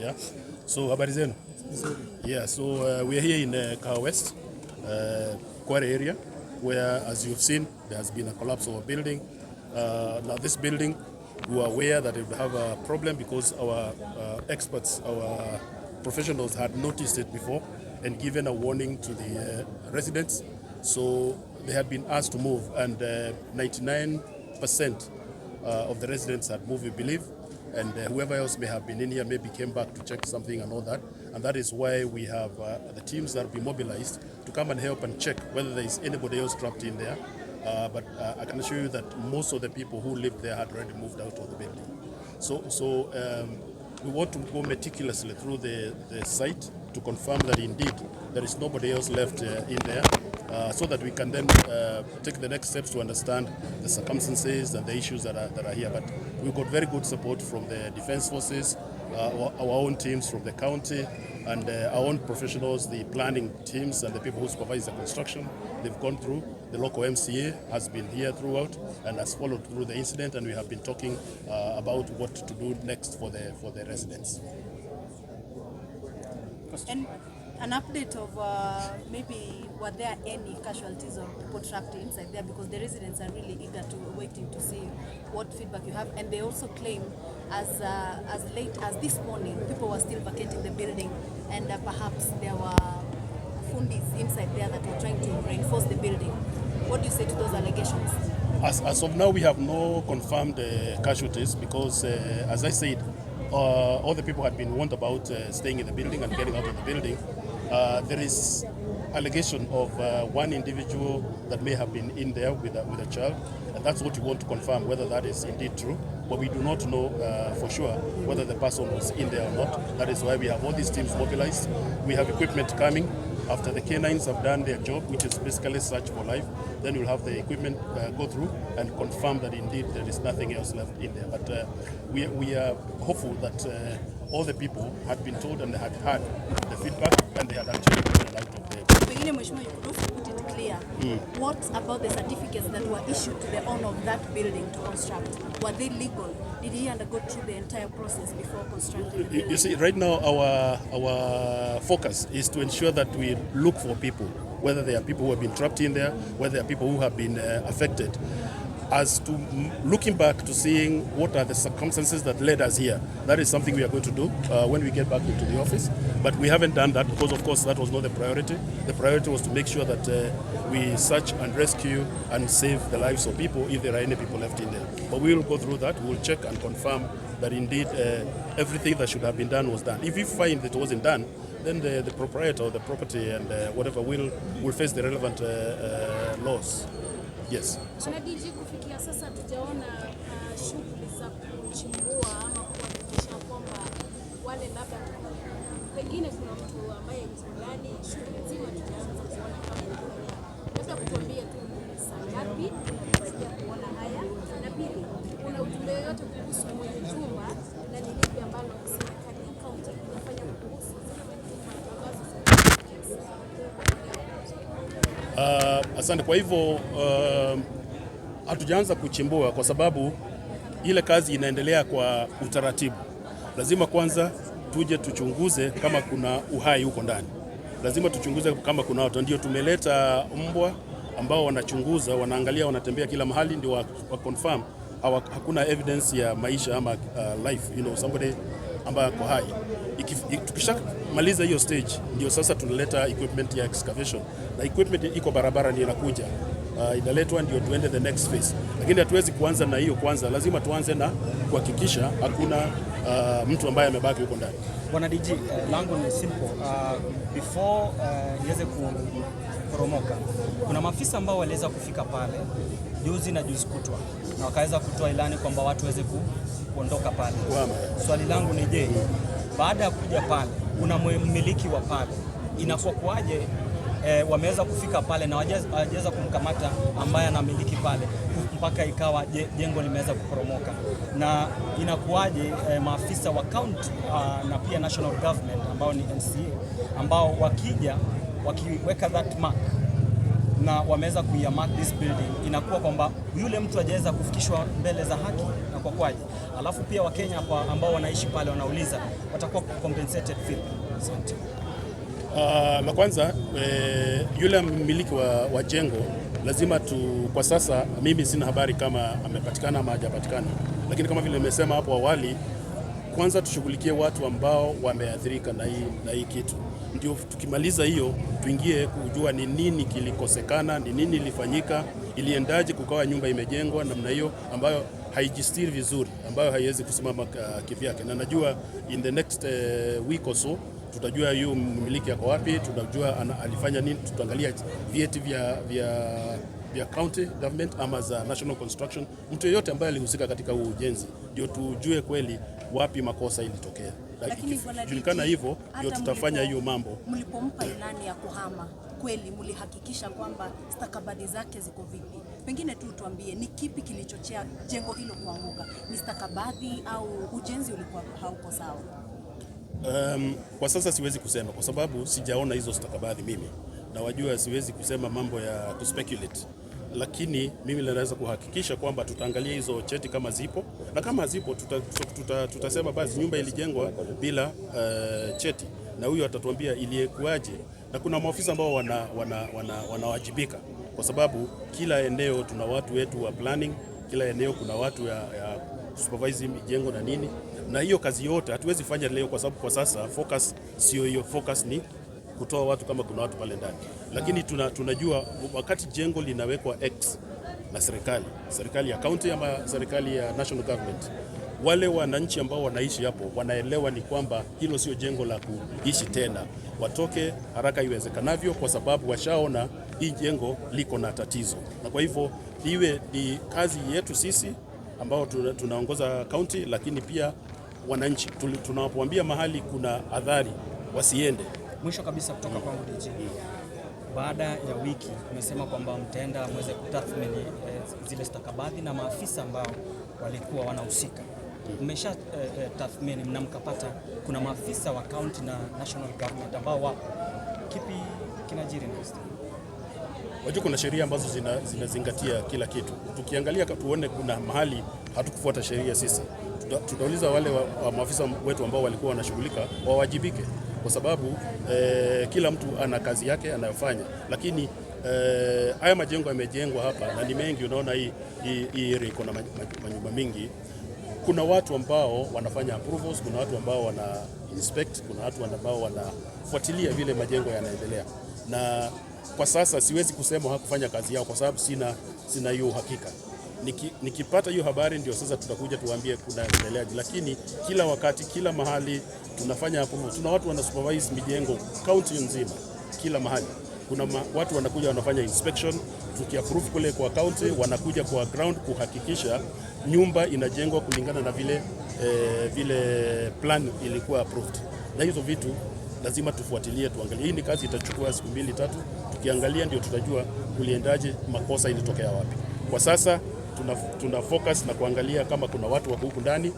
Yeah. So habari zenu. Yeah. So we are here in Kahawa West, Kware area, where, as you've seen, there has been a collapse of a building. Now this building, we are aware that it will have a problem because our experts, our professionals had noticed it before and given a warning to the residents. So they had been asked to move, and 99% of the residents had moved, we believe, and whoever else may have been in here maybe came back to check something and all that. And that is why we have the teams that will be mobilized to come and help and check whether there is anybody else trapped in there. But I can assure you that most of the people who lived there had already moved out of the building. So we want to go meticulously through the site to confirm that indeed there is nobody else left in there, so that we can then take the next steps to understand the circumstances and the issues that are here. But we've got very good support from the defense forces, our own teams from the county, and our own professionals, the planning teams and the people who supervise the construction. They've gone through. The local MCA has been here throughout and has followed through the incident, and we have been talking about what to do next for the residents. And an update of maybe were there any casualties or people trapped inside there, because the residents are really eager to waiting to see what feedback you have, and they also claim as late as this morning people were still vacating the building, and perhaps there were fundis inside there that were trying to reinforce the building. What do you say to those allegations? As of now, we have no confirmed casualties because, as I said, all the people had been warned about staying in the building and getting out of the building. There is allegation of one individual that may have been in there with a child, and that's what we want to confirm, whether that is indeed true. But we do not know for sure whether the person was in there or not. That is why we have all these teams mobilized. We have equipment coming. After the canines have done their job, which is basically search for life, then we'll have the equipment go through and confirm that indeed there is nothing else left in there. But we are hopeful that all the people had been told and they had heard the feedback, and they had actually gotten out of there. You could also put it clear. What about the certificates that were issued to the owner of that building to construct? Were they legal? Did he undergo through the entire process before constructing the building? You see, right now our focus is to ensure that we look for people, whether there are people who have been trapped in there, whether there are people who have been affected. As to looking back to seeing what are the circumstances that led us here, that is something we are going to do when we get back into the office. But we haven't done that because, of course, that was not the priority. The priority was to make sure that we search and rescue and save the lives of people if there are any people left in there. But we will go through that. We will check and confirm that indeed everything that should have been done was done. If we find that it wasn't done, then the proprietor of the property and whatever will face the relevant laws. Yes. Kufikia sasa tujaona shughuli za kuchimbua ama kuhakikisha kwamba wale labda pengine kuna mtu ambaye ndani shughuli nzima tunaanza kuona kama labda kutuambia tu saa ngapi tunasikia kuona haya, na pili kuna ujumbe yote kuhusu mwenye jumba na ni lipi ambalo serikali ya kaunti inafanya kuhusu asante. Kwa hivyo hatujaanza kuchimbua kwa sababu ile kazi inaendelea kwa utaratibu. Lazima kwanza tuje tuchunguze kama kuna uhai huko ndani. Lazima tuchunguze kama kuna watu. Ndio tumeleta mbwa ambao wanachunguza, wanaangalia, wanatembea kila mahali, ndio wa confirm hakuna evidence ya maisha ama life, somebody ambaye ako hai. Tukishamaliza hiyo stage, ndio sasa tunaleta equipment ya excavation, na equipment iko barabara ndio inakuja. Inaletwa ndio tuende the next phase, lakini hatuwezi kuanza na hiyo kwanza. Lazima tuanze na kuhakikisha hakuna mtu ambaye amebaki huko ndani. Bwana DG, langu ni simple. Before iweze kuporomoka, kuna maafisa ambao waliweza kufika pale juzi na juzi kutwa na wakaweza kutoa ilani kwamba watu waweze kuondoka pale. Swali langu ni je, baada ya kuja pale kuna mmiliki wa pale, inakuwa kwaje wameweza kufika pale na hawajaweza kumkamata ambaye anamiliki pale mpaka ikawa jengo limeweza kuporomoka? Na inakuwaje maafisa wa county na pia national government ambao ni NCA ambao wakija wakiweka that mark na wameweza kuimark this building, inakuwa kwamba yule mtu hajaweza kufikishwa mbele za haki na itakuwa kwaje? Alafu pia Wakenya ambao wanaishi pale wanauliza watakuwa compensated vipi? Asante. La kwanza yule mmiliki wa jengo lazima kwa sasa mimi sina habari kama amepatikana ama hajapatikana, lakini kama vile nimesema hapo awali, kwanza tushughulikie watu ambao wameathirika na hii kitu. Ndio tukimaliza hiyo tuingie kujua ni nini kilikosekana, ni nini ilifanyika, iliendaje kukawa nyumba imejengwa namna hiyo ambayo haijistiri vizuri, ambayo haiwezi kusimama kivyake. Na najua in the next week or so tutajua hiyo mmiliki yako wapi, tutajua alifanya nini, tutaangalia vyeti vya county government ama za national construction, mtu yeyote ambaye alihusika katika ujenzi, ndio tujue kweli wapi makosa ilitokea. Lakini julikana hivyo ndio tutafanya hiyo mambo. Mlipompa ilani ya kuhama, kweli mlihakikisha kwamba stakabadhi zake ziko vipi? Pengine tu tuambie ni kipi kilichochea jengo hilo kuanguka? Ni stakabadhi au ujenzi ulikuwa hauko sawa? Kwa sasa siwezi kusema kwa sababu sijaona hizo stakabadhi mimi. Na wajua siwezi kusema mambo ya kuspekulate. Lakini mimi naweza kuhakikisha kwamba tutaangalia hizo cheti kama zipo, na kama zipo tutasema basi nyumba ilijengwa bila cheti, na huyo atatuambia iliyekuaje. Na kuna maofisa ambao wanawajibika kwa sababu kila eneo tuna watu wetu wa planning, kila eneo kuna watu ya supervising jengo na nini, na hiyo kazi yote hatuwezi fanya leo kwa sababu kwa sasa focus sio hiyo. Focus ni kutoa watu kama kuna watu pale ndani, lakini tunajua wakati jengo linawekwa X na serikali ya county ama serikali ya national government, wale wananchi ambao wanaishi hapo wanaelewa ni kwamba hilo sio jengo la kuishi tena, watoke haraka iwezekanavyo, kwa sababu washaona hii jengo liko na tatizo. Na kwa hivyo iwe ni kazi yetu sisi ambao tunaongoza county, lakini pia wananchi tunawaambia mahali kuna adhari wasiende. Mwisho kabisa kutoka kwangu DG, baada ya wiki umesema kwamba mtaenda mweze kutathmini zile stakabadhi na maafisa ambao walikuwa wanahusika. Umesha tathmini na mkapata kuna maafisa wa county na national government ambao wapo, kipi kinajiri next? Wajua kuna sheria ambazo zinazingatia kila kitu. Tukiangalia tuone kuna mahali hatukufuata sheria sisi, tutauliza wale wa maafisa wetu ambao walikuwa wanashughulika wawajibike, kwa sababu kila mtu ana kazi yake anayofanya. Lakini haya majengo yamejengwa hapa na ni mengi, unaona hii area iko na manyumba mingi. Kuna watu ambao wanafanya approvals, kuna watu ambao wana inspect, kuna watu ambao wanafuatilia vile majengo yanaendelea. Na kwa sasa siwezi kusema hawakufanya kazi yao kwa sababu sina hiyo uhakika. Nikipata hiyo habari ndio sasa tutakuja tuambie kuna endeleaje, lakini kila wakati kila mahali tunafanya hapo. Tuna watu wana supervise mijengo county nzima, kila mahali kuna watu wanakuja wanafanya inspection, tukiapprove kule kwa county wanakuja kwa ground kuhakikisha nyumba inajengwa kulingana na vile plan ilikuwa approved. Na hizo vitu lazima tufuatilie, tuangalie. Hii ni kazi itachukua siku 2-3, tukiangalia ndio tutajua kuliendaje, makosa ilitokea wapi. Kwa sasa tuna focus na kuangalia kama kuna watu wako huku ndani,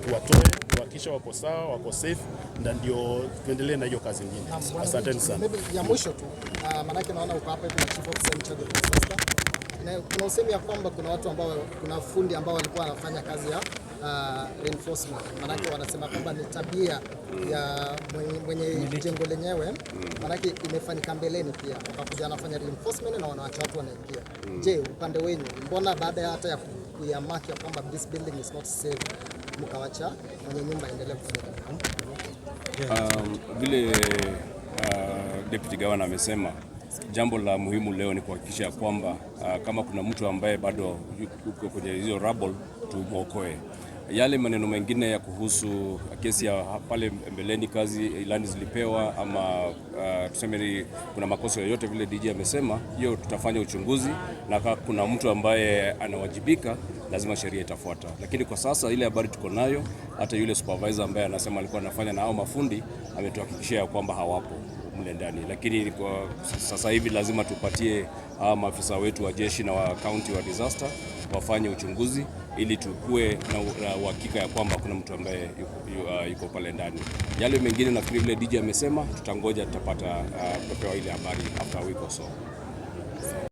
tuwatoe, tuhakikisha wako sawa, wako safe, na ndio tuendelee na hiyo kazi nyingine. Asanteni sana. Ya mwisho tu, maanake naona uko hapa hivi na chief officer in charge of disaster. Na kuna usemi ya kwamba kuna watu ambao, kuna fundi ambao walikuwa wanafanya kazi ya reinforcement. Maanake wanasema kwamba ni tabia ya mwenye jengo lenyewe, maanake imefanyika mbeleni pia wakakuja wanafanya reinforcement na wanaacha watu wanaingia. Je, upande wenu mbona baada ya hata ya kuyamaki ya kwamba this building is not safe mkawacha mwenye nyumba endelee kufanya? Vile Deputy Governor amesema, jambo la muhimu leo ni kuhakikisha kwamba kama kuna mtu ambaye bado yuko kwenye hizo rubble tumuokoe. Yale maneno mengine ya kuhusu kesi ya pale mbeleni, kazi ilani zilipewa ama tuseme kuna makosa yoyote, vile DJ amesema, hiyo tutafanya uchunguzi, na kama kuna mtu ambaye anawajibika lazima sheria itafuata. Lakini kwa sasa ile habari tuko nayo, hata yule supervisor ambaye anasema alikuwa anafanya na hao mafundi ametuhakikishia kwamba hawapo mle ndani. Lakini kwa sasa hivi lazima tupatie maafisa wetu wa jeshi na wa county wa disaster wafanye uchunguzi ili tukue na uhakika ya kwamba kuna mtu ambaye yuko pale ndani. Yale mengine nafikiri vile DJ amesema, tutangoja tutapata kupewa ile habari after a week or so.